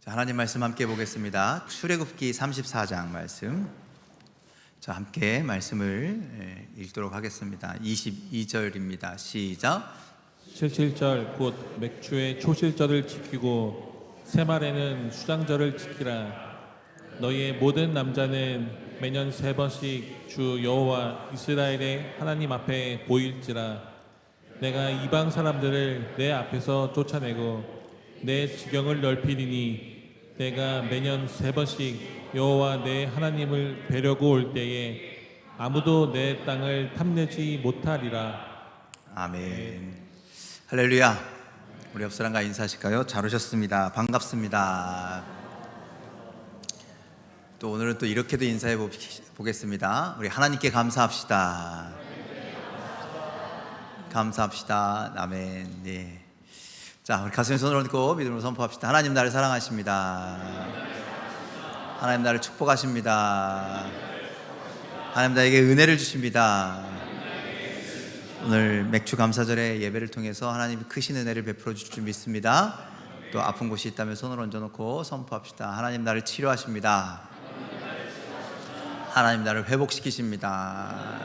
자, 하나님 말씀 함께 보겠습니다. 출애굽기 34장 말씀. 자, 함께 말씀을 읽도록 하겠습니다. 22절입니다. 시작. 77절 곧 맥주의 초실절을 지키고 새말에는 수장절을 지키라. 너희의 모든 남자는 매년 3번씩 주 여호와 이스라엘의 하나님 앞에 보일지라. 내가 이방 사람들을 내 앞에서 쫓아내고 내 지경을 넓히리니 내가 매년 3번씩 여호와 내 하나님을 뵈려고 올 때에 아무도 내 땅을 탐내지 못하리라. 아멘. 할렐루야. 우리 옆 사람과 인사하실까요? 잘 오셨습니다. 반갑습니다. 또 오늘은 또 이렇게도 인사해 보겠습니다. 우리 하나님께 감사합시다. 감사합시다. 아멘. 네. 자, 우리 가슴에 손을 얹고 믿음으로 선포합시다. 하나님 나를 사랑하십니다. 하나님 나를 축복하십니다. 하나님 나에게 은혜를 주십니다. 오늘 맥주 감사절의 예배를 통해서 하나님이 크신 은혜를 베풀어 주실 줄 믿습니다. 또 아픈 곳이 있다면 손을 얹어놓고 선포합시다. 하나님 나를 치료하십니다. 하나님 나를 회복시키십니다.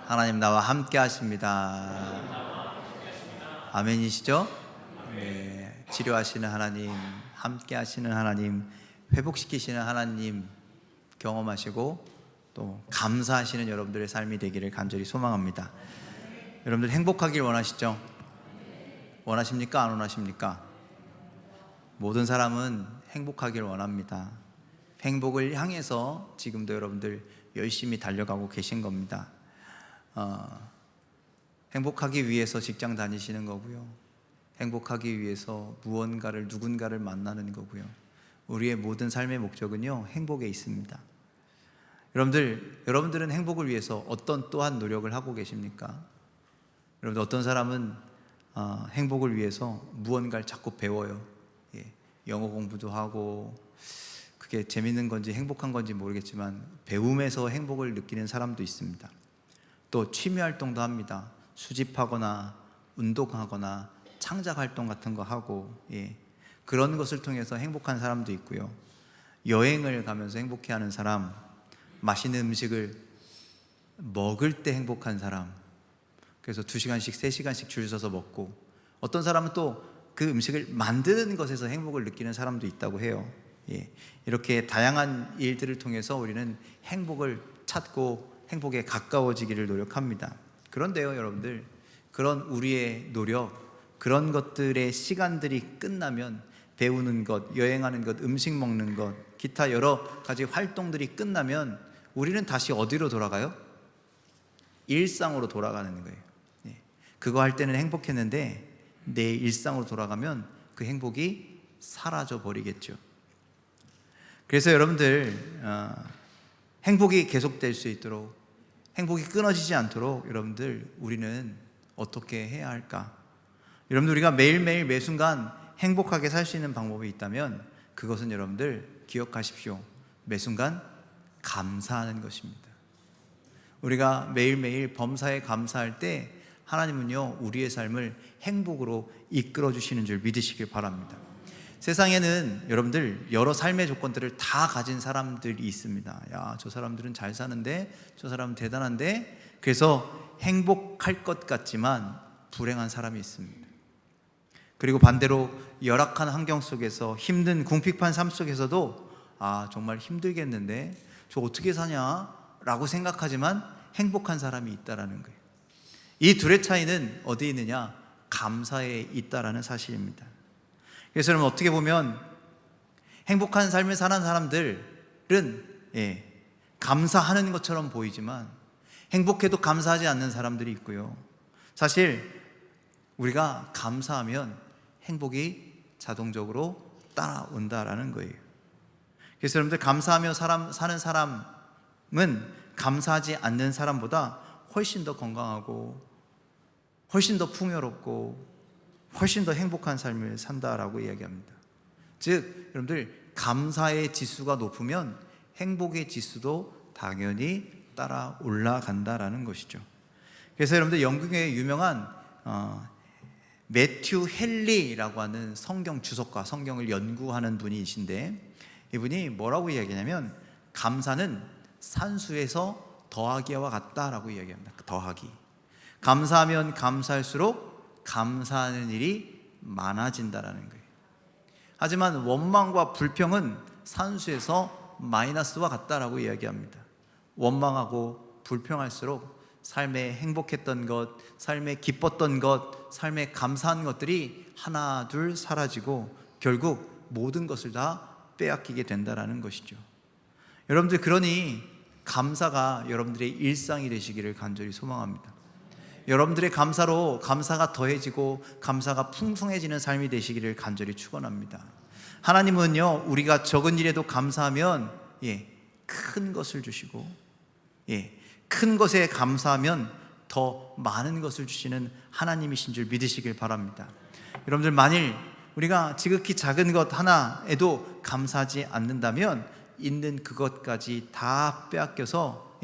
하나님 나와 함께 하십니다. 아멘이시죠? 네, 치료하시는 하나님, 함께 하시는 하나님, 회복시키시는 하나님 경험하시고 또 감사하시는 여러분들의 삶이 되기를 간절히 소망합니다. 여러분들 행복하길 원하시죠? 원하십니까? 안 원하십니까? 모든 사람은 행복하길 원합니다. 행복을 향해서 지금도 여러분들 열심히 달려가고 계신 겁니다. 행복하기 위해서 직장 다니시는 거고요. 행복하기 위해서 무언가를 누군가를 만나는 거고요. 우리의 모든 삶의 목적은요, 행복에 있습니다. 여러분들은 행복을 위해서 어떤 또한 노력을 하고 계십니까? 여러분들 어떤 사람은 행복을 위해서 무언가를 자꾸 배워요. 영어 공부도 하고 그게 재밌는 건지 행복한 건지 모르겠지만 배움에서 행복을 느끼는 사람도 있습니다. 또 취미 활동도 합니다. 수집하거나 운동하거나 창작 활동 같은 거 하고 그런 것을 통해서 행복한 사람도 있고요. 여행을 가면서 행복해하는 사람, 맛있는 음식을 먹을 때 행복한 사람, 그래서 2시간씩 3시간씩 줄 서서 먹고, 어떤 사람은 또 그 음식을 만드는 것에서 행복을 느끼는 사람도 있다고 해요. 이렇게 다양한 일들을 통해서 우리는 행복을 찾고 행복에 가까워지기를 노력합니다. 그런데요, 여러분들, 그런 우리의 노력, 그런 것들의 시간들이 끝나면, 배우는 것, 여행하는 것, 음식 먹는 것, 기타 여러 가지 활동들이 끝나면 우리는 다시 어디로 돌아가요? 일상으로 돌아가는 거예요. 그거 할 때는 행복했는데 내 일상으로 돌아가면 그 행복이 사라져 버리겠죠. 그래서 여러분들 행복이 계속될 수 있도록, 행복이 끊어지지 않도록 여러분들 우리는 어떻게 해야 할까? 여러분들 우리가 매일매일 매순간 행복하게 살 수 있는 방법이 있다면 그것은 여러분들 기억하십시오. 매순간 감사하는 것입니다. 우리가 매일매일 범사에 감사할 때 하나님은요, 우리의 삶을 행복으로 이끌어 주시는 줄 믿으시길 바랍니다. 세상에는 여러분들 여러 삶의 조건들을 다 가진 사람들이 있습니다. 야, 저 사람들은 잘 사는데, 저 사람은 대단한데, 그래서 행복할 것 같지만 불행한 사람이 있습니다. 그리고 반대로 열악한 환경 속에서, 힘든 궁핍한 삶 속에서도 정말 힘들겠는데 저 어떻게 사냐? 라고 생각하지만 행복한 사람이 있다라는 거예요. 이 둘의 차이는 어디에 있느냐? 감사에 있다라는 사실입니다. 그래서 여러분, 어떻게 보면 행복한 삶을 사는 사람들은 감사하는 것처럼 보이지만 행복해도 감사하지 않는 사람들이 있고요. 사실 우리가 감사하면 행복이 자동적으로 따라온다라는 거예요. 그래서 여러분들, 감사하며 사는 사람은 감사하지 않는 사람보다 훨씬 더 건강하고 훨씬 더 풍요롭고 훨씬 더 행복한 삶을 산다라고 이야기합니다. 즉, 여러분들, 감사의 지수가 높으면 행복의 지수도 당연히 따라 올라간다라는 것이죠. 그래서 여러분들, 영국의 유명한 매튜 헨리라고 하는 성경 주석가, 성경을 연구하는 분이신데, 이분이 뭐라고 이야기하냐면 감사는 산수에서 더하기와 같다라고 이야기합니다. 더하기. 감사하면 감사할수록 감사하는 일이 많아진다라는 거예요. 하지만 원망과 불평은 산수에서 마이너스와 같다라고 이야기합니다. 원망하고 불평할수록 삶에 행복했던 것, 삶에 기뻤던 것, 삶에 감사한 것들이 하나 둘 사라지고 결국 모든 것을 다 빼앗기게 된다라는 것이죠. 여러분들, 그러니 감사가 여러분들의 일상이 되시기를 간절히 소망합니다. 여러분들의 감사로 감사가 더해지고 감사가 풍성해지는 삶이 되시기를 간절히 축원합니다. 하나님은요, 우리가 적은 일에도 감사하면 큰 것을 주시고, 큰 것에 감사하면 더 많은 것을 주시는 하나님이신 줄 믿으시길 바랍니다. 여러분들, 만일 우리가 지극히 작은 것 하나에도 감사하지 않는다면 있는 그것까지 다 빼앗겨서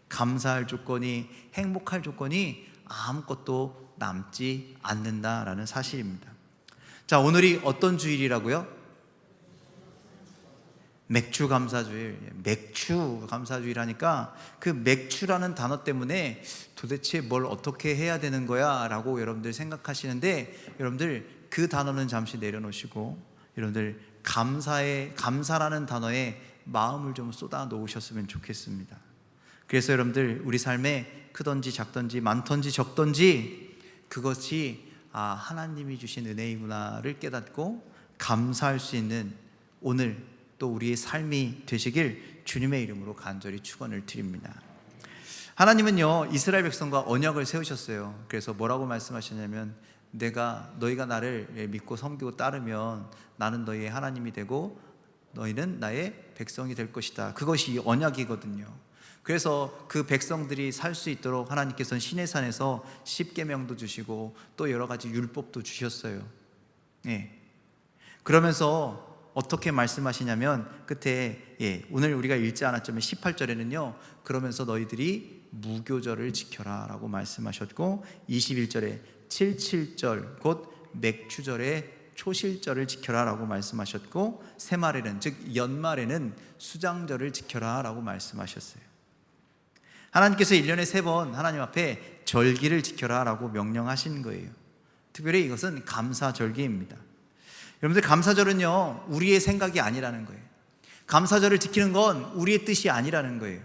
감사할 조건이, 행복할 조건이 아무것도 남지 않는다라는 사실입니다. 자, 오늘이 어떤 주일이라고요? 맥주 감사주일. 맥주 감사주일 하니까 그 맥주라는 단어 때문에 도대체 뭘 어떻게 해야 되는 거야 라고 여러분들 생각하시는데, 여러분들 그 단어는 잠시 내려놓으시고 여러분들 감사라는 단어에 마음을 좀 쏟아 놓으셨으면 좋겠습니다. 그래서 여러분들, 우리 삶에 크든지 작든지 많든지 적든지 그것이 하나님이 주신 은혜이구나를 깨닫고 감사할 수 있는 오늘 또 우리의 삶이 되시길 주님의 이름으로 간절히 축원을 드립니다. 하나님은요, 이스라엘 백성과 언약을 세우셨어요. 그래서 뭐라고 말씀하셨냐면, 너희가 나를 믿고 섬기고 따르면 나는 너희의 하나님이 되고 너희는 나의 백성이 될 것이다. 그것이 언약이거든요. 그래서 그 백성들이 살 수 있도록 하나님께서는 시내산에서 십계명도 주시고 또 여러 가지 율법도 주셨어요. 그러면서 어떻게 말씀하시냐면 끝에 오늘 우리가 읽지 않았지만 18절에는요, 그러면서 너희들이 무교절을 지켜라 라고 말씀하셨고, 21절에 77절 곧 맥추절에 초실절을 지켜라 라고 말씀하셨고, 새말에는 즉 연말에는 수장절을 지켜라 라고 말씀하셨어요. 하나님께서 1년에 3번 하나님 앞에 절기를 지켜라 라고 명령하신 거예요. 특별히 이것은 감사절기입니다. 여러분들, 감사절은요, 우리의 생각이 아니라는 거예요. 감사절을 지키는 건 우리의 뜻이 아니라는 거예요.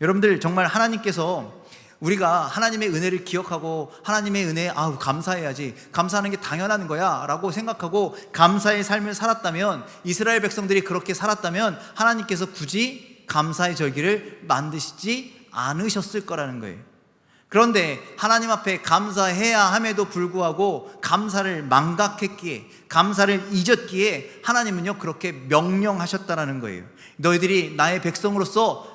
여러분들, 정말 하나님께서 우리가 하나님의 은혜를 기억하고 하나님의 은혜에 감사해야지, 감사하는 게 당연한 거야 라고 생각하고 감사의 삶을 살았다면, 이스라엘 백성들이 그렇게 살았다면 하나님께서 굳이 감사의 절기를 만드시지 않으셨을 거라는 거예요. 그런데 하나님 앞에 감사해야 함에도 불구하고 감사를 망각했기에, 감사를 잊었기에 하나님은요, 그렇게 명령하셨다라는 거예요. 너희들이 나의 백성으로서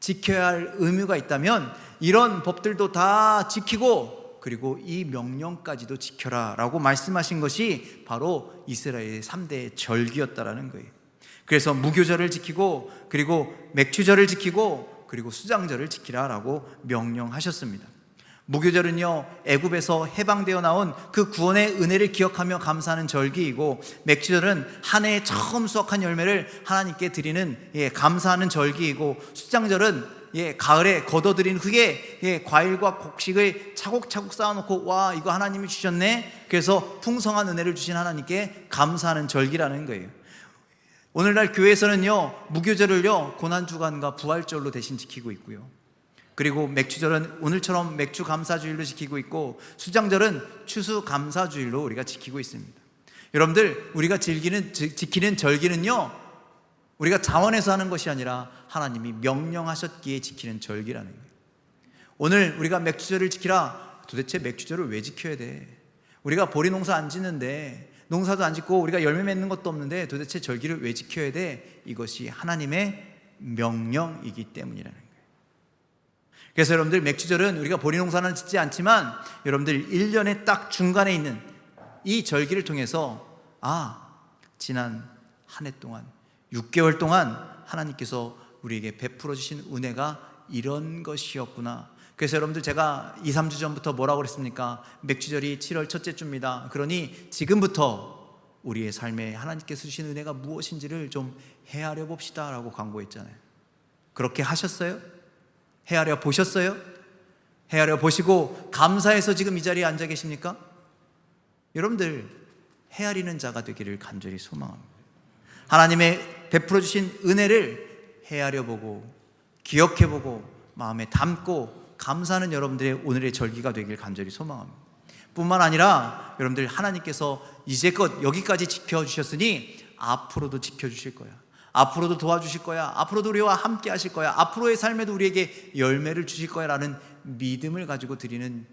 지켜야 할 의무가 있다면 이런 법들도 다 지키고 그리고 이 명령까지도 지켜라 라고 말씀하신 것이 바로 이스라엘의 3대 절기였다라는 거예요. 그래서 무교절을 지키고 그리고 맥추절을 지키고 그리고 수장절을 지키라 라고 명령하셨습니다. 무교절은요, 애굽에서 해방되어 나온 그 구원의 은혜를 기억하며 감사하는 절기이고, 맥추절은 한 해에 처음 수확한 열매를 하나님께 드리는 감사하는 절기이고, 수장절은 가을에 걷어들인 후에 과일과 곡식을 차곡차곡 쌓아놓고 이거 하나님이 주셨네, 그래서 풍성한 은혜를 주신 하나님께 감사하는 절기라는 거예요. 오늘날 교회에서는요, 무교절을요, 고난주간과 부활절로 대신 지키고 있고요, 그리고 맥추절은 오늘처럼 맥주 감사주일로 지키고 있고, 수장절은 추수 감사주일로 우리가 지키고 있습니다. 여러분들, 우리가 지키는 절기는요, 우리가 자원해서 하는 것이 아니라 하나님이 명령하셨기에 지키는 절기라는 거예요. 오늘 우리가 맥추절을 지키라. 도대체 맥추절을 왜 지켜야 돼? 우리가 보리 농사 안 짓는데, 농사도 안 짓고 우리가 열매 맺는 것도 없는데 도대체 절기를 왜 지켜야 돼? 이것이 하나님의 명령이기 때문이라는 거예요. 그래서 여러분들, 맥추절은 우리가 보리 농사는 짓지 않지만 여러분들 1년에 딱 중간에 있는 이 절기를 통해서 지난 한 해 동안 6개월 동안 하나님께서 우리에게 베풀어 주신 은혜가 이런 것이었구나, 그래서 여러분들 제가 2, 3주 전부터 뭐라고 그랬습니까? 맥주절이 7월 첫째 주입니다. 그러니 지금부터 우리의 삶에 하나님께서 주신 은혜가 무엇인지를 좀 헤아려 봅시다 라고 광고했잖아요. 그렇게 하셨어요? 헤아려 보셨어요? 헤아려 보시고 감사해서 지금 이 자리에 앉아 계십니까? 여러분들 헤아리는 자가 되기를 간절히 소망합니다. 하나님의 베풀어 주신 은혜를 헤아려 보고 기억해 보고 마음에 담고 감사하는 여러분들의 오늘의 절기가 되길 간절히 소망합니다. 뿐만 아니라 여러분들 하나님께서 이제껏 여기까지 지켜주셨으니 앞으로도 지켜주실 거야. 앞으로도 도와주실 거야. 앞으로도 우리와 함께 하실 거야. 앞으로의 삶에도 우리에게 열매를 주실 거야 라는 믿음을 가지고 드리는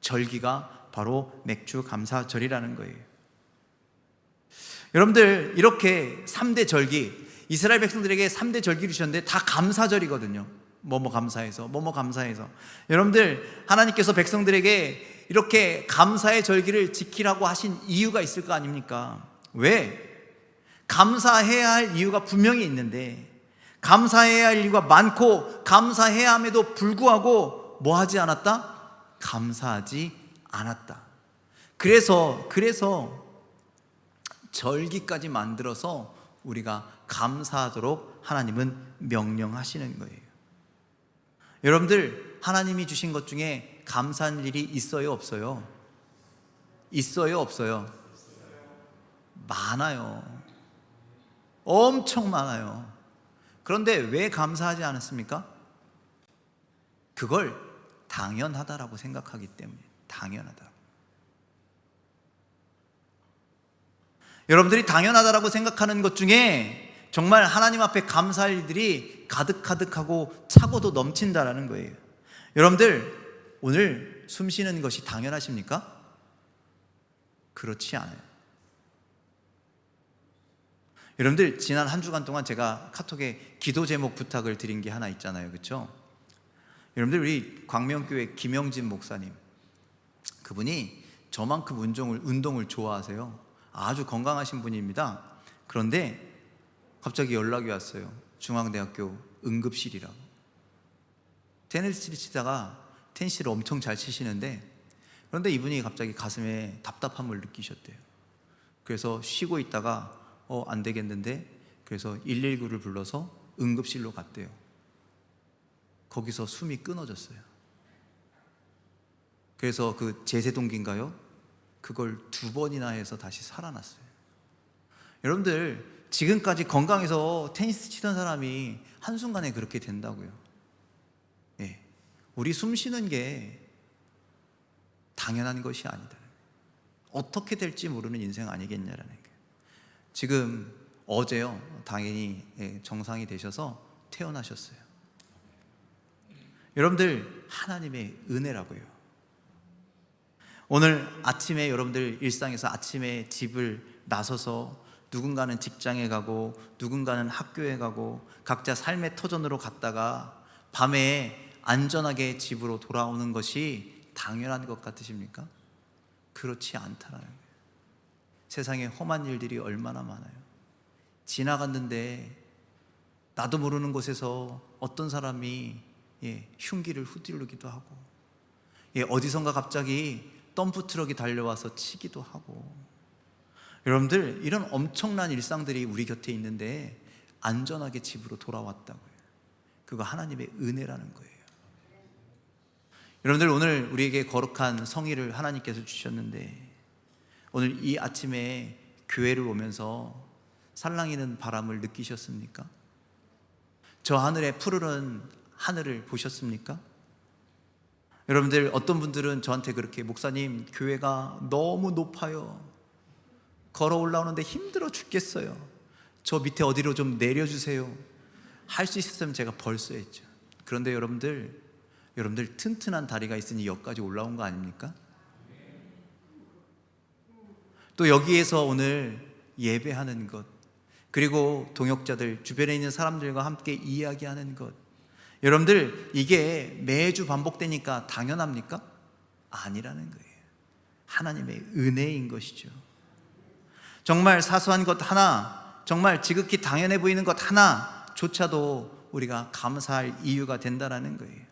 절기가 바로 맥주 감사절이라는 거예요. 여러분들 이렇게 3대 절기, 이스라엘 백성들에게 3대 절기를 주셨는데 다 감사절이거든요. 뭐뭐 감사해서 뭐뭐 감사해서. 여러분들 하나님께서 백성들에게 이렇게 감사의 절기를 지키라고 하신 이유가 있을 거 아닙니까? 왜? 감사해야 할 이유가 분명히 있는데 감사해야 할 이유가 많고 감사해야 함에도 불구하고 뭐 하지 않았다? 감사하지 않았다. 그래서 절기까지 만들어서 우리가 감사하도록 하나님은 명령하시는 거예요. 여러분들 하나님이 주신 것 중에 감사한 일이 있어요, 없어요? 있어요, 없어요? 많아요. 엄청 많아요. 그런데 왜 감사하지 않았습니까? 그걸 당연하다라고 생각하기 때문에. 당연하다. 여러분들이 당연하다라고 생각하는 것 중에 정말 하나님 앞에 감사할 일들이 가득하고 차고도 넘친다라는 거예요. 여러분들 오늘 숨 쉬는 것이 당연하십니까? 그렇지 않아요. 여러분들 지난 한 주간 동안 제가 카톡에 기도 제목 부탁을 드린 게 하나 있잖아요. 그렇죠? 여러분들 우리 광명교회 김영진 목사님, 그분이 저만큼 운동을 좋아하세요. 아주 건강하신 분입니다. 그런데 갑자기 연락이 왔어요. 중앙대학교 응급실이라고. 테니스를 치다가 테니스를 엄청 잘 치시는데 그런데 이분이 갑자기 가슴에 답답함을 느끼셨대요. 그래서 쉬고 있다가 안 되겠는데 그래서 119를 불러서 응급실로 갔대요. 거기서 숨이 끊어졌어요. 그래서 그 제세동기인가요? 그걸 2번이나 해서 다시 살아났어요. 여러분들 지금까지 건강해서 테니스 치던 사람이 한순간에 그렇게 된다고요. 예, 우리 숨 쉬는 게 당연한 것이 아니다. 어떻게 될지 모르는 인생 아니겠냐라는 거예요. 지금 어제요, 당연히 정상이 되셔서 퇴원하셨어요. 여러분들 하나님의 은혜라고요. 오늘 아침에 여러분들 일상에서 아침에 집을 나서서 누군가는 직장에 가고 누군가는 학교에 가고 각자 삶의 터전으로 갔다가 밤에 안전하게 집으로 돌아오는 것이 당연한 것 같으십니까? 그렇지 않다라는 거예요. 세상에 험한 일들이 얼마나 많아요. 지나갔는데 나도 모르는 곳에서 어떤 사람이 흉기를 휘두르기도 하고 어디선가 갑자기 덤프트럭이 달려와서 치기도 하고. 여러분들 이런 엄청난 일상들이 우리 곁에 있는데 안전하게 집으로 돌아왔다고요. 그거 하나님의 은혜라는 거예요. 여러분들 오늘 우리에게 거룩한 성의를 하나님께서 주셨는데 오늘 이 아침에 교회를 오면서 살랑이는 바람을 느끼셨습니까? 저 하늘의 푸르른 하늘을 보셨습니까? 여러분들 어떤 분들은 저한테 그렇게 목사님 교회가 너무 높아요. 걸어 올라오는데 힘들어 죽겠어요. 저 밑에 어디로 좀 내려주세요. 할 수 있었으면 제가 벌써 했죠. 그런데 여러분들 튼튼한 다리가 있으니 여기까지 올라온 거 아닙니까? 또 여기에서 오늘 예배하는 것, 그리고 동역자들 주변에 있는 사람들과 함께 이야기하는 것, 여러분들 이게 매주 반복되니까 당연합니까? 아니라는 거예요. 하나님의 은혜인 것이죠. 정말 사소한 것 하나, 정말 지극히 당연해 보이는 것 하나조차도 우리가 감사할 이유가 된다라는 거예요.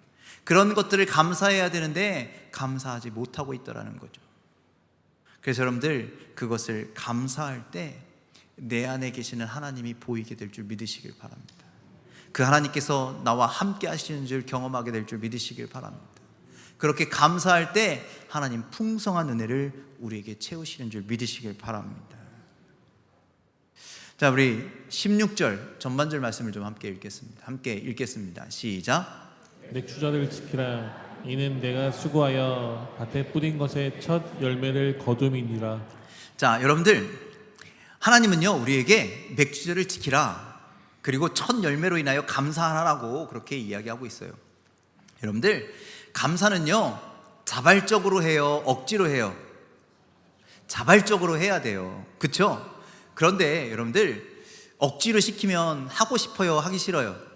그런 것들을 감사해야 되는데 감사하지 못하고 있더라는 거죠. 그래서 여러분들 그것을 감사할 때 내 안에 계시는 하나님이 보이게 될 줄 믿으시길 바랍니다. 그 하나님께서 나와 함께 하시는 줄 경험하게 될 줄 믿으시길 바랍니다. 그렇게 감사할 때 하나님 풍성한 은혜를 우리에게 채우시는 줄 믿으시길 바랍니다. 자, 우리 16절 전반절 말씀을 좀 함께 읽겠습니다. 시작. 맥주자를 지키라. 이는 내가 수고하여 밭에 뿌린 것의 첫 열매를 거둠이니라. 자, 여러분들 하나님은요 우리에게 맥주절을 지키라, 그리고 첫 열매로 인하여 감사하라고 그렇게 이야기하고 있어요. 여러분들 감사는요 자발적으로 해요, 억지로 해요? 자발적으로 해야 돼요. 그렇죠? 그런데 여러분들 억지로 시키면 하고 싶어요, 하기 싫어요?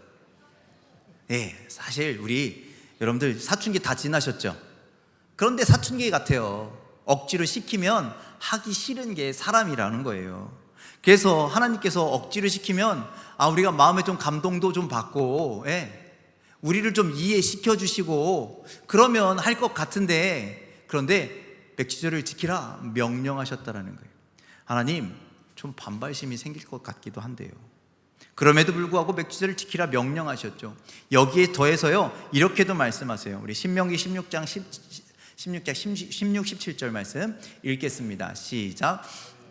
네, 사실 우리 여러분들 사춘기 다 지나셨죠? 그런데 사춘기 같아요. 억지로 시키면 하기 싫은 게 사람이라는 거예요. 그래서 하나님께서 억지로 시키면 우리가 마음에 좀 감동도 좀 받고, 우리를 좀 이해시켜 주시고 그러면 할 것 같은데, 그런데 맥주절을 지키라 명령하셨다라는 거예요. 하나님 좀 반발심이 생길 것 같기도 한데요. 그럼에도 불구하고 맥주절을 지키라 명령하셨죠. 여기에 더해서요 이렇게도 말씀하세요. 우리 신명기 16장 16, 17절 말씀 읽겠습니다. 시작.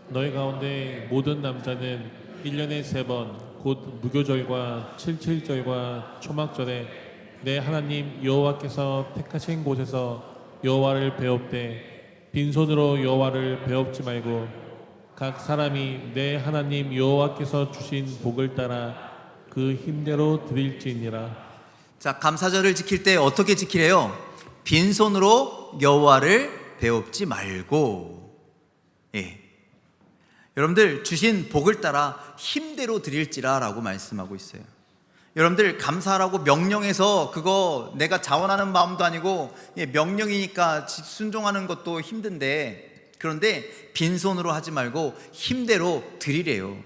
너희 가운데 모든 남자는 1년에 3번 곧 무교절과 칠칠절과 초막절에 내 하나님 여호와께서 택하신 곳에서 여호와를 배웁되 빈손으로 여호와를 배웁지 말고 각 사람이 내 하나님 여호와께서 주신 복을 따라 그 힘대로 드릴지니라. 자, 감사절을 지킬 때 어떻게 지키래요? 빈손으로 여호와를 배웁지 말고, 여러분들 주신 복을 따라 힘대로 드릴지라 라고 말씀하고 있어요. 여러분들 감사하라고 명령해서 그거 내가 자원하는 마음도 아니고 명령이니까 순종하는 것도 힘든데, 그런데 빈손으로 하지 말고 힘대로 드리래요.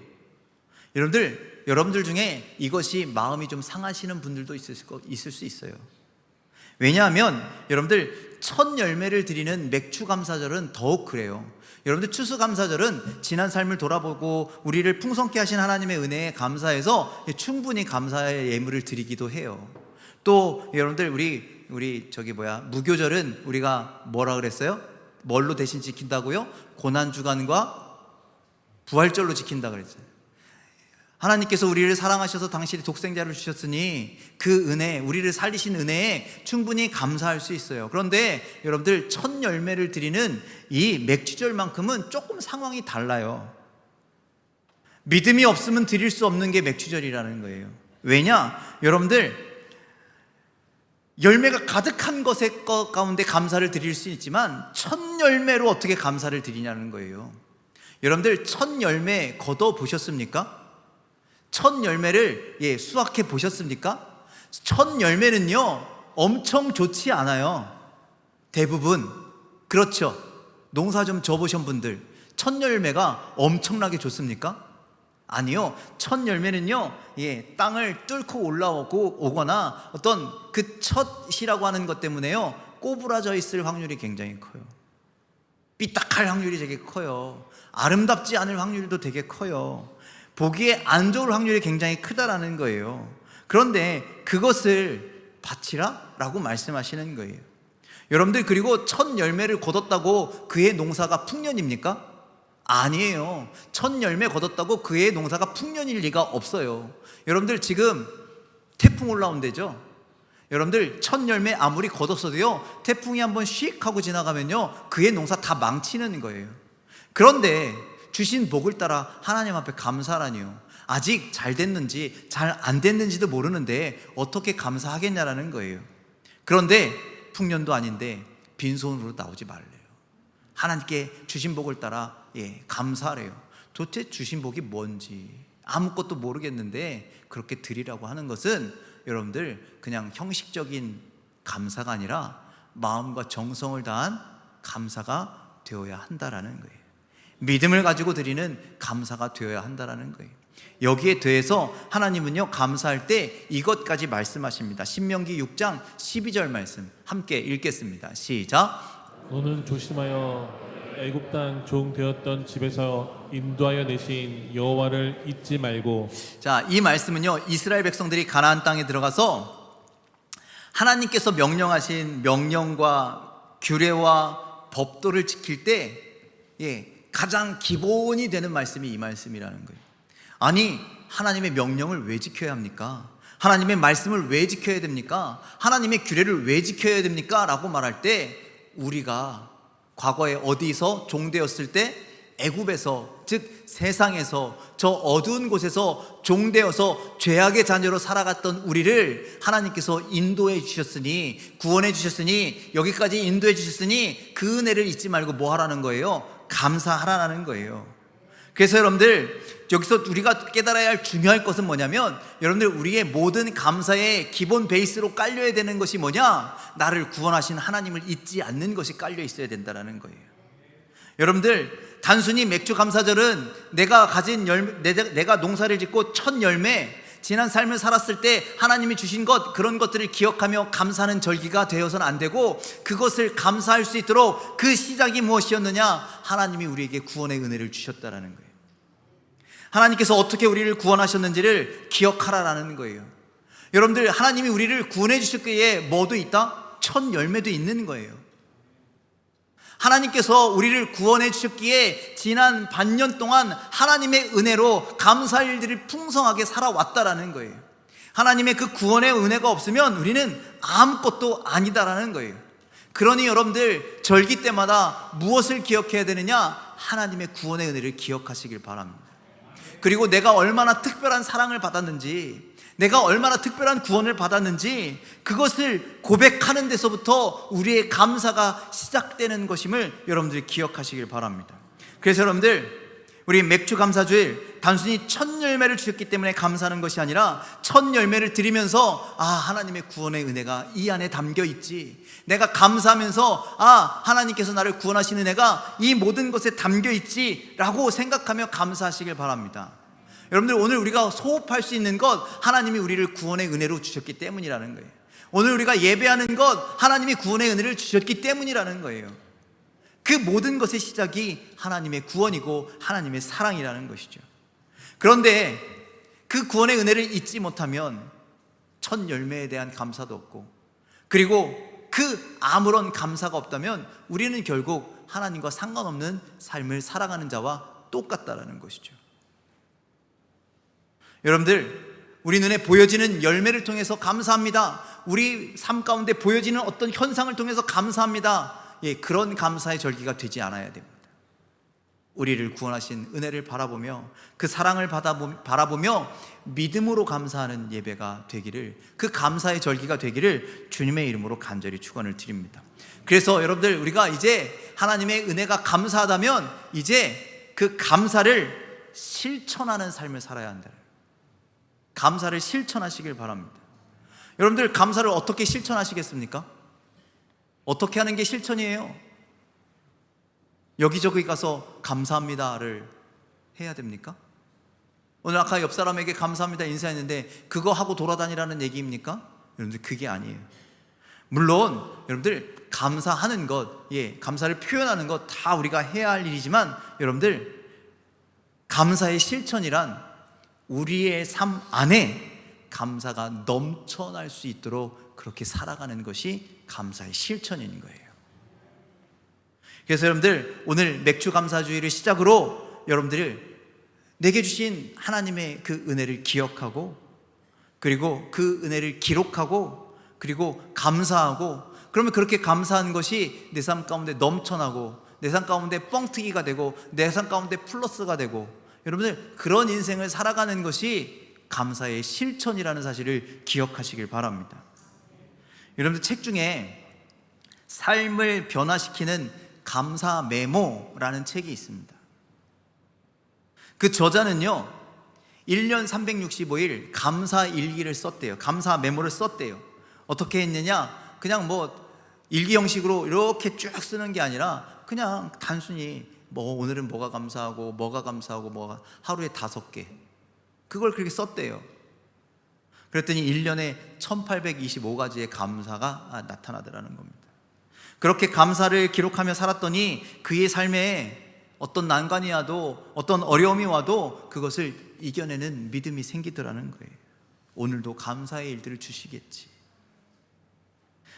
여러분들 중에 이것이 마음이 좀 상하시는 분들도 있을 수 있어요. 왜냐하면 여러분들 첫 열매를 드리는 맥주감사절은 더욱 그래요. 여러분들 추수감사절은 지난 삶을 돌아보고 우리를 풍성케 하신 하나님의 은혜에 감사해서 충분히 감사의 예물을 드리기도 해요. 또 여러분들 우리 무교절은 우리가 뭐라 그랬어요? 뭘로 대신 지킨다고요? 고난주간과 부활절로 지킨다 그랬어요. 하나님께서 우리를 사랑하셔서 당신의 독생자를 주셨으니 그 은혜, 우리를 살리신 은혜에 충분히 감사할 수 있어요. 그런데 여러분들 첫 열매를 드리는 이 맥주절만큼은 조금 상황이 달라요. 믿음이 없으면 드릴 수 없는 게 맥주절이라는 거예요. 왜냐? 여러분들 열매가 가득한 것의 가운데 감사를 드릴 수 있지만 첫 열매로 어떻게 감사를 드리냐는 거예요. 여러분들 첫 열매 걷어 보셨습니까? 첫 열매를 수확해 보셨습니까? 첫 열매는요 엄청 좋지 않아요. 대부분. 그렇죠? 농사 좀 져보신 분들 첫 열매가 엄청나게 좋습니까? 아니요. 첫 열매는요 땅을 뚫고 오거나 어떤 그 첫이라고 하는 것 때문에요 꼬부라져 있을 확률이 굉장히 커요. 삐딱할 확률이 되게 커요. 아름답지 않을 확률도 되게 커요. 보기에 안 좋을 확률이 굉장히 크다라는 거예요. 그런데 그것을 바치라? 라고 말씀하시는 거예요. 여러분들 그리고 첫 열매를 거뒀다고 그의 농사가 풍년입니까? 아니에요. 첫 열매 거뒀다고 그의 농사가 풍년일 리가 없어요. 여러분들 지금 태풍 올라온대죠? 여러분들 첫 열매 아무리 거뒀어도요 태풍이 한번 휙 하고 지나가면요 그의 농사 다 망치는 거예요. 그런데 주신 복을 따라 하나님 앞에 감사라니요. 아직 잘 됐는지 잘 안 됐는지도 모르는데 어떻게 감사하겠냐라는 거예요. 그런데 풍년도 아닌데 빈손으로 나오지 말래요. 하나님께 주신 복을 따라 감사하래요. 도대체 주신 복이 뭔지 아무것도 모르겠는데 그렇게 드리라고 하는 것은 여러분들 그냥 형식적인 감사가 아니라 마음과 정성을 다한 감사가 되어야 한다라는 거예요. 믿음을 가지고 드리는 감사가 되어야 한다라는 거예요. 여기에 대해서 하나님은요, 감사할 때 이것까지 말씀하십니다. 신명기 6장 12절 말씀 함께 읽겠습니다. 시작. 너는 조심하여 애굽 땅 종 되었던 집에서 인도하여 내신 여호와를 잊지 말고. 자, 이 말씀은요, 이스라엘 백성들이 가나안 땅에 들어가서 하나님께서 명령하신 명령과 규례와 법도를 지킬 때 가장 기본이 되는 말씀이 이 말씀이라는 거예요. 아니, 하나님의 명령을 왜 지켜야 합니까? 하나님의 말씀을 왜 지켜야 됩니까? 하나님의 규례를 왜 지켜야 됩니까? 라고 말할 때 우리가 과거에 어디서 종되었을 때 애굽에서, 즉 세상에서, 저 어두운 곳에서 종되어서 죄악의 자녀로 살아갔던 우리를 하나님께서 인도해 주셨으니, 구원해 주셨으니, 여기까지 인도해 주셨으니 그 은혜를 잊지 말고 뭐 하라는 거예요? 감사하라는 거예요. 그래서 여러분들, 여기서 우리가 깨달아야 할 중요할 것은 뭐냐면, 여러분들, 우리의 모든 감사의 기본 베이스로 깔려야 되는 것이 뭐냐? 나를 구원하신 하나님을 잊지 않는 것이 깔려 있어야 된다는 거예요. 여러분들, 단순히 맥주 감사절은 내가 가진 내가 농사를 짓고 첫 열매, 지난 삶을 살았을 때 하나님이 주신 것, 그런 것들을 기억하며 감사하는 절기가 되어서는 안 되고, 그것을 감사할 수 있도록 그 시작이 무엇이었느냐? 하나님이 우리에게 구원의 은혜를 주셨다라는 거예요. 하나님께서 어떻게 우리를 구원하셨는지를 기억하라라는 거예요. 여러분들, 하나님이 우리를 구원해 주셨기에 뭐도 있다? 첫 열매도 있는 거예요. 하나님께서 우리를 구원해 주셨기에 지난 반년 동안 하나님의 은혜로 감사할 일들이 풍성하게 살아왔다라는 거예요. 하나님의 그 구원의 은혜가 없으면 우리는 아무것도 아니다라는 거예요. 그러니 여러분들, 절기 때마다 무엇을 기억해야 되느냐? 하나님의 구원의 은혜를 기억하시길 바랍니다. 그리고 내가 얼마나 특별한 사랑을 받았는지, 내가 얼마나 특별한 구원을 받았는지, 그것을 고백하는 데서부터 우리의 감사가 시작되는 것임을 여러분들이 기억하시길 바랍니다. 그래서 여러분들, 우리 맥주 감사주일, 단순히 첫 열매를 주셨기 때문에 감사하는 것이 아니라 첫 열매를 드리면서 하나님의 구원의 은혜가 이 안에 담겨 있지, 내가 감사하면서 하나님께서 나를 구원하시는 은혜가 이 모든 것에 담겨 있지 라고 생각하며 감사하시길 바랍니다. 여러분들, 오늘 우리가 소업할 수 있는 것, 하나님이 우리를 구원의 은혜로 주셨기 때문이라는 거예요. 오늘 우리가 예배하는 것, 하나님이 구원의 은혜를 주셨기 때문이라는 거예요. 그 모든 것의 시작이 하나님의 구원이고 하나님의 사랑이라는 것이죠. 그런데 그 구원의 은혜를 잊지 못하면 첫 열매에 대한 감사도 없고, 그리고 그 아무런 감사가 없다면 우리는 결국 하나님과 상관없는 삶을 살아가는 자와 똑같다라는 것이죠. 여러분들, 우리 눈에 보여지는 열매를 통해서 감사합니다. 우리 삶 가운데 보여지는 어떤 현상을 통해서 감사합니다. 그런 감사의 절기가 되지 않아야 됩니다. 우리를 구원하신 은혜를 바라보며, 그 사랑을 바라보며 믿음으로 감사하는 예배가 되기를, 그 감사의 절기가 되기를 주님의 이름으로 간절히 축원을 드립니다. 그래서 여러분들, 우리가 이제 하나님의 은혜가 감사하다면 이제 그 감사를 실천하는 삶을 살아야 한다. 감사를 실천하시길 바랍니다. 여러분들, 감사를 어떻게 실천하시겠습니까? 어떻게 하는 게 실천이에요? 여기저기 가서 감사합니다를 해야 됩니까? 오늘 아까 옆 사람에게 감사합니다 인사했는데 그거 하고 돌아다니라는 얘기입니까? 여러분들, 그게 아니에요. 물론 여러분들, 감사하는 것, 감사를 표현하는 것 다 우리가 해야 할 일이지만, 여러분들, 감사의 실천이란 우리의 삶 안에 감사가 넘쳐날 수 있도록 그렇게 살아가는 것이 감사의 실천인 거예요. 그래서 여러분들, 오늘 맥주 감사주의를 시작으로 여러분들, 내게 주신 하나님의 그 은혜를 기억하고, 그리고 그 은혜를 기록하고, 그리고 감사하고, 그러면 그렇게 감사한 것이 내 삶 가운데 넘쳐나고, 내 삶 가운데 뻥튀기가 되고, 내 삶 가운데 플러스가 되고, 여러분들, 그런 인생을 살아가는 것이 감사의 실천이라는 사실을 기억하시길 바랍니다. 여러분들, 책 중에 삶을 변화시키는 감사 메모라는 책이 있습니다. 그 저자는요, 1년 365일 감사 일기를 썼대요. 감사 메모를 썼대요. 어떻게 했느냐? 그냥 일기 형식으로 이렇게 쭉 쓰는 게 아니라 그냥 단순히 오늘은 뭐가 감사하고 뭐가 감사하고 뭐가 하루에 5개, 그걸 그렇게 썼대요. 그랬더니 1년에 1825가지의 감사가 나타나더라는 겁니다. 그렇게 감사를 기록하며 살았더니 그의 삶에 어떤 난관이 와도 어떤 어려움이 와도 그것을 이겨내는 믿음이 생기더라는 거예요. 오늘도 감사의 일들을 주시겠지.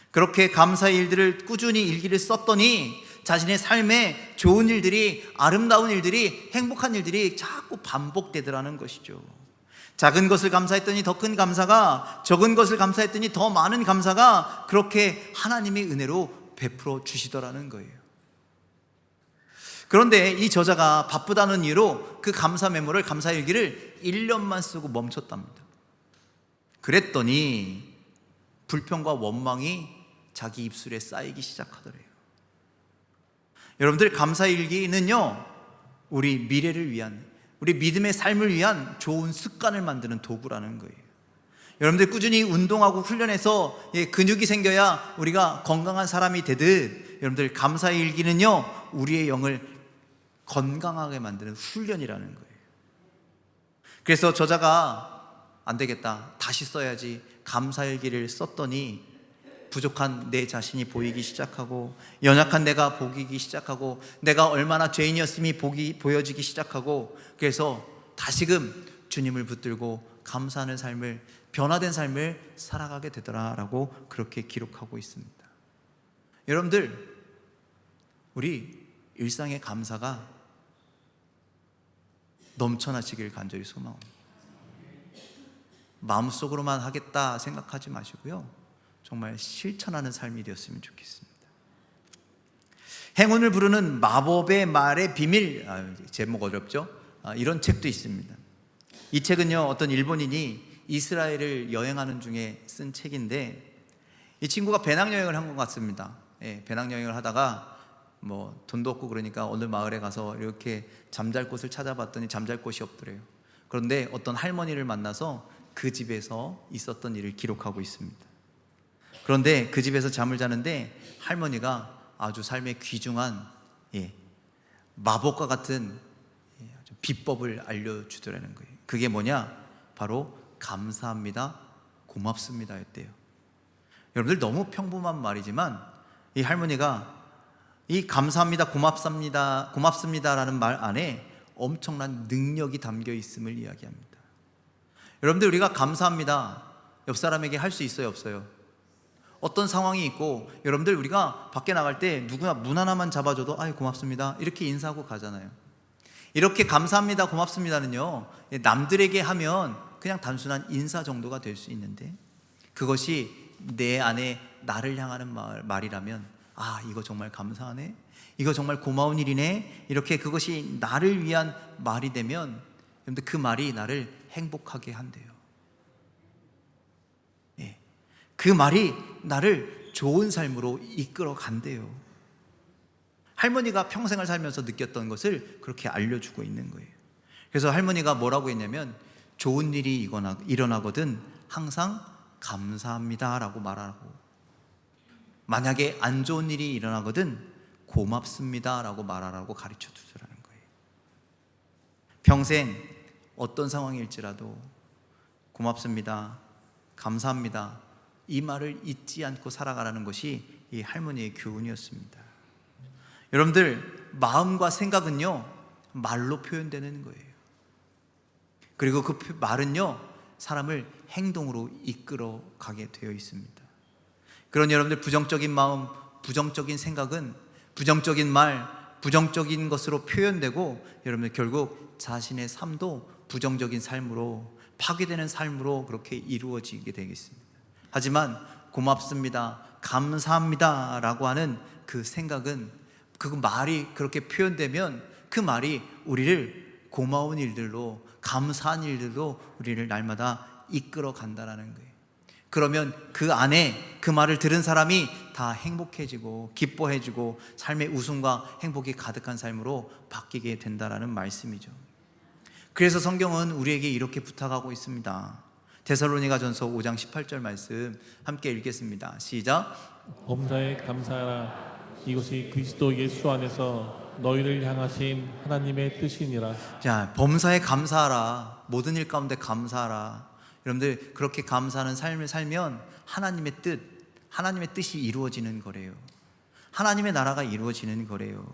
그렇게 감사의 일들을 꾸준히 일기를 썼더니 자신의 삶에 좋은 일들이, 아름다운 일들이, 행복한 일들이 자꾸 반복되더라는 것이죠. 작은 것을 감사했더니 더 큰 감사가, 적은 것을 감사했더니 더 많은 감사가 그렇게 하나님의 은혜로 베풀어 주시더라는 거예요. 그런데 이 저자가 바쁘다는 이유로 그 감사 메모를, 감사 일기를 1년만 쓰고 멈췄답니다. 그랬더니 불평과 원망이 자기 입술에 쌓이기 시작하더래요. 여러분들, 감사 일기는요, 우리 미래를 위한, 우리 믿음의 삶을 위한 좋은 습관을 만드는 도구라는 거예요. 여러분들 꾸준히 운동하고 훈련해서 근육이 생겨야 우리가 건강한 사람이 되듯, 여러분들 감사 일기는요, 우리의 영을 건강하게 만드는 훈련이라는 거예요. 그래서 저자가 안 되겠다, 다시 써야지, 감사일기를 썼더니 부족한 내 자신이 보이기 시작하고, 연약한 내가 보이기 시작하고, 내가 얼마나 죄인이었음이 보여지기 시작하고, 그래서 다시금 주님을 붙들고 감사하는 삶을, 변화된 삶을 살아가게 되더라라고 그렇게 기록하고 있습니다. 여러분들, 우리 일상의 감사가 넘쳐나시길 간절히 소망합니다. 마음속으로만 하겠다 생각하지 마시고요, 정말 실천하는 삶이 되었으면 좋겠습니다. 행운을 부르는 마법의 말의 비밀, 제목 어렵죠? 이런 책도 있습니다. 이 책은요, 어떤 일본인이 이스라엘을 여행하는 중에 쓴 책인데, 이 친구가 배낭여행을 한 것 같습니다. 배낭여행을 하다가 돈도 없고 그러니까 어느 마을에 가서 이렇게 잠잘 곳을 찾아봤더니 잠잘 곳이 없더래요. 그런데 어떤 할머니를 만나서 그 집에서 있었던 일을 기록하고 있습니다. 그런데 그 집에서 잠을 자는데 할머니가 아주 삶의 귀중한 마법과 같은 비법을 알려주더라는 거예요. 그게 뭐냐? 바로 감사합니다, 고맙습니다 였대요. 여러분들, 너무 평범한 말이지만 이 할머니가 이 감사합니다, 고맙습니다라는 말 안에 엄청난 능력이 담겨 있음을 이야기합니다. 여러분들, 우리가 감사합니다 옆 사람에게 할 수 있어요, 없어요? 어떤 상황이 있고, 여러분들, 우리가 밖에 나갈 때 누구나 문 하나만 잡아줘도 아이 고맙습니다 이렇게 인사하고 가잖아요. 이렇게 감사합니다, 고맙습니다는요, 남들에게 하면 그냥 단순한 인사 정도가 될 수 있는데, 그것이 내 안에 나를 향하는 말이라면, 이거 정말 감사하네, 이거 정말 고마운 일이네, 이렇게 그것이 나를 위한 말이 되면, 여러분들, 그 말이 나를 행복하게 한대요. 그 말이 나를 좋은 삶으로 이끌어 간대요. 할머니가 평생을 살면서 느꼈던 것을 그렇게 알려주고 있는 거예요. 그래서 할머니가 뭐라고 했냐면, 좋은 일이 일어나거든 항상 감사합니다 라고 말하고, 만약에 안 좋은 일이 일어나거든 고맙습니다 라고 말하라고 가르쳐 주더라는 거예요. 평생 어떤 상황일지라도 고맙습니다, 감사합니다, 이 말을 잊지 않고 살아가라는 것이 이 할머니의 교훈이었습니다. 여러분들, 마음과 생각은요, 말로 표현되는 거예요. 그리고 그 말은요, 사람을 행동으로 이끌어 가게 되어 있습니다. 그러니 여러분들, 부정적인 마음, 부정적인 생각은 부정적인 말, 부정적인 것으로 표현되고, 여러분들 결국 자신의 삶도 부정적인 삶으로, 파괴되는 삶으로 그렇게 이루어지게 되겠습니다. 하지만 고맙습니다, 감사합니다 라고 하는 그 생각은, 그 말이 그렇게 표현되면 그 말이 우리를 고마운 일들로, 감사한 일들로 우리를 날마다 이끌어 간다라는 거예요. 그러면 그 안에 그 말을 들은 사람이 다 행복해지고 기뻐해지고 삶의 웃음과 행복이 가득한 삶으로 바뀌게 된다라는 말씀이죠. 그래서 성경은 우리에게 이렇게 부탁하고 있습니다. 데살로니가전서 5장 18절 말씀 함께 읽겠습니다. 시작. 범사에 감사하라. 이것이 그리스도 예수 안에서 너희를 향하신 하나님의 뜻이니라. 자, 범사에 감사하라. 모든 일 가운데 감사하라. 여러분들 그렇게 감사하는 삶을 살면 하나님의 뜻이 이루어지는 거래요. 하나님의 나라가 이루어지는 거래요.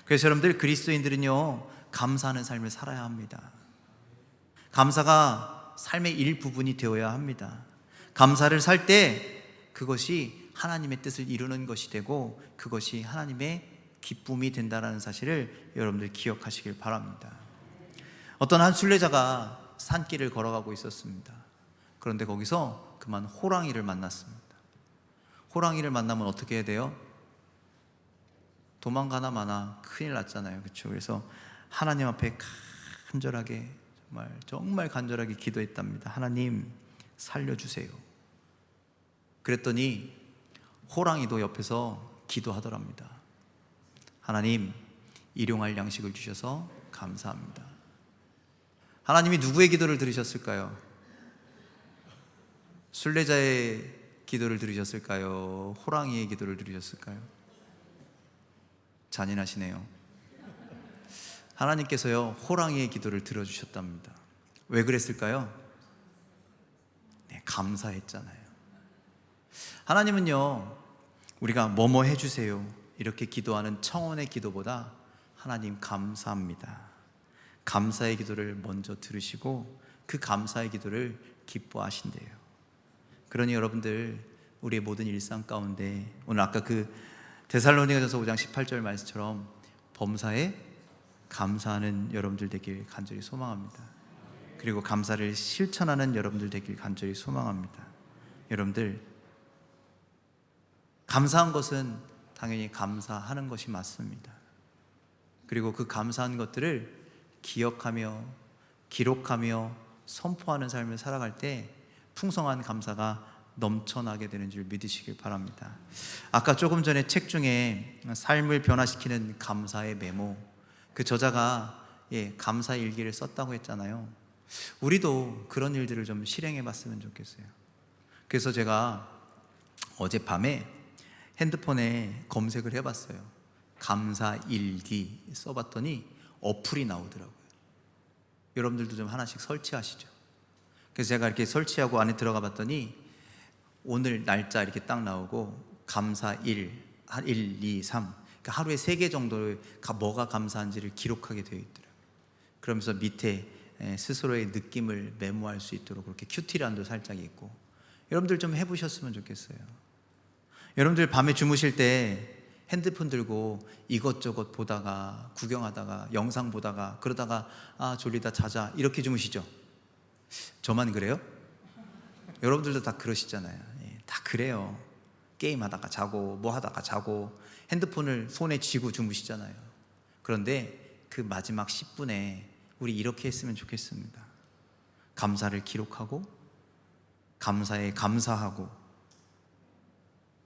그래서 여러분들 그리스도인들은요, 감사하는 삶을 살아야 합니다. 감사가 삶의 일부분이 되어야 합니다. 감사를 살 때 그것이 하나님의 뜻을 이루는 것이 되고 그것이 하나님의 기쁨이 된다는 사실을 여러분들 기억하시길 바랍니다. 어떤 한 순례자가 산길을 걸어가고 있었습니다. 그런데 거기서 그만 호랑이를 만났습니다. 호랑이를 만나면 어떻게 해야 돼요? 도망가나 마나 큰일 났잖아요. 그렇죠? 그래서 하나님 앞에 간절하게 정말 간절하게 기도했답니다. 하나님 살려주세요. 그랬더니 호랑이도 옆에서 기도하더랍니다. 하나님, 일용할 양식을 주셔서 감사합니다. 하나님이 누구의 기도를 들으셨을까요? 순례자의 기도를 들으셨을까요? 호랑이의 기도를 들으셨을까요? 잔인하시네요. 하나님께서요, 호랑이의 기도를 들어주셨답니다. 왜 그랬을까요? 네, 감사했잖아요. 하나님은요, 우리가 뭐뭐 해주세요 이렇게 기도하는 청원의 기도보다 하나님 감사합니다, 감사의 기도를 먼저 들으시고 그 감사의 기도를 기뻐하신대요. 그러니 여러분들, 우리의 모든 일상 가운데 오늘 아까 그 데살로니가전서 5장 18절 말씀처럼 범사에 감사하는 여러분들 되길 간절히 소망합니다. 그리고 감사를 실천하는 여러분들 되길 간절히 소망합니다. 여러분들, 감사한 것은 당연히 감사하는 것이 맞습니다. 그리고 그 감사한 것들을 기억하며 기록하며 선포하는 삶을 살아갈 때 풍성한 감사가 넘쳐나게 되는 줄 믿으시길 바랍니다. 아까 조금 전에 책 중에 삶을 변화시키는 감사의 메모, 그 저자가 감사 일기를 썼다고 했잖아요. 우리도 그런 일들을 좀 실행해 봤으면 좋겠어요. 그래서 제가 어젯밤에 핸드폰에 검색을 해봤어요. 감사 일기 써봤더니 어플이 나오더라고요. 여러분들도 좀 하나씩 설치하시죠. 그래서 제가 이렇게 설치하고 안에 들어가 봤더니 오늘 날짜 이렇게 딱 나오고 감사 1, 2, 3 그러니까 하루에 3개 정도를 뭐가 감사한지를 기록하게 되어 있더라고요. 그러면서 밑에 스스로의 느낌을 메모할 수 있도록 그렇게 큐티란도 살짝 있고, 여러분들 좀 해보셨으면 좋겠어요. 여러분들 밤에 주무실 때 핸드폰 들고 이것저것 보다가 구경하다가 영상 보다가 그러다가 졸리다 자자 이렇게 주무시죠? 저만 그래요? 여러분들도 다 그러시잖아요. 다 그래요. 게임하다가 자고 뭐 하다가 자고 핸드폰을 손에 쥐고 주무시잖아요. 그런데 그 마지막 10분에 우리 이렇게 했으면 좋겠습니다. 감사를 기록하고 감사에 감사하고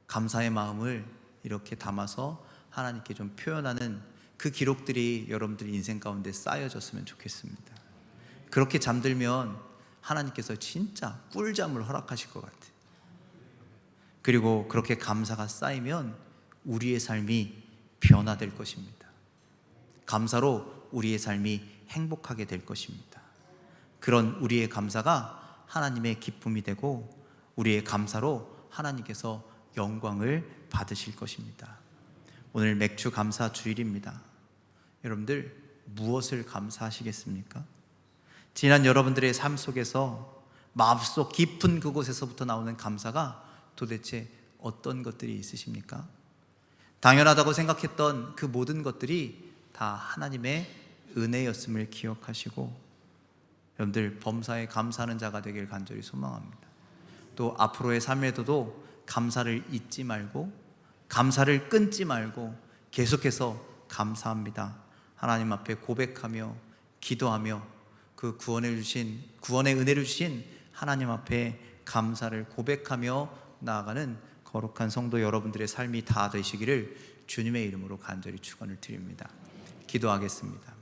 감사의 마음을 이렇게 담아서 하나님께 좀 표현하는 그 기록들이 여러분들 인생 가운데 쌓여졌으면 좋겠습니다. 그렇게 잠들면 하나님께서 진짜 꿀잠을 허락하실 것 같아요. 그리고 그렇게 감사가 쌓이면 우리의 삶이 변화될 것입니다. 감사로 우리의 삶이 행복하게 될 것입니다. 그런 우리의 감사가 하나님의 기쁨이 되고 우리의 감사로 하나님께서 영광을 받으실 것입니다. 오늘 맥주 감사 주일입니다. 여러분들 무엇을 감사하시겠습니까? 지난 여러분들의 삶 속에서 마음속 깊은 그곳에서부터 나오는 감사가 도대체 어떤 것들이 있으십니까? 당연하다고 생각했던 그 모든 것들이 다 하나님의 은혜였음을 기억하시고 여러분들 범사에 감사하는 자가 되길 간절히 소망합니다. 또 앞으로의 삶에서도 감사를 잊지 말고 감사를 끊지 말고 계속해서 감사합니다, 하나님 앞에 고백하며 기도하며 그 구원의 은혜를 주신 하나님 앞에 감사를 고백하며 나아가는 거룩한 성도 여러분들의 삶이 다 되시기를 주님의 이름으로 간절히 축원을 드립니다. 기도하겠습니다.